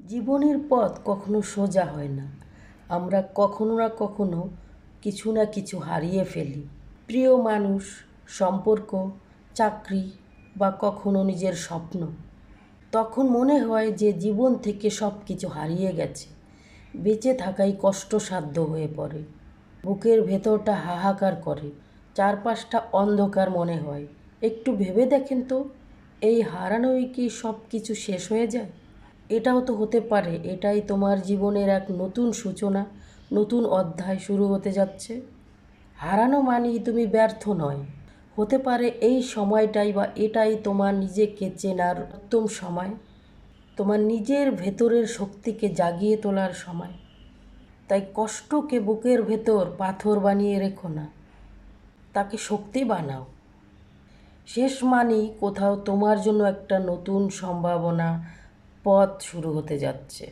জীবনের পথ কখনো সোজা হয় না। আমরা কখনো না কখনো কিছু না কিছু হারিয়ে ফেলি। প্রিয় মানুষ, সম্পর্ক, চাকরি বা কখনো নিজের স্বপ্ন। তখন মনে হয় যে জীবন থেকে সব কিছু হারিয়ে গেছে। বেঁচে থাকাই কষ্টসাধ্য হয়ে পড়ে। বুকের ভেতরটা হাহাকার করে, চারপাশটা অন্ধকার মনে হয়। একটু ভেবে দেখেন তো, এই হারানোই কি সব কিছু শেষ হয়ে যায়? এটাও তো হতে পারে এটাই তোমার জীবনের এক নতুন সূচনা, নতুন অধ্যায় শুরু হতে যাচ্ছে। হারানো মানেই তুমি ব্যর্থ নয়। হতে পারে এই সময়টাই বা এটাই তোমার নিজেকে চেনার উত্তম সময়, তোমার নিজের ভেতরের শক্তিকে জাগিয়ে তোলার সময়। তাই কষ্টকে বুকের ভেতর পাথর বানিয়ে রেখো না, তাকে শক্তি বানাও। শেষ মানেই কোথাও তোমার জন্য একটা নতুন সম্ভাবনা, পথ শুরু হতে যাচ্ছে।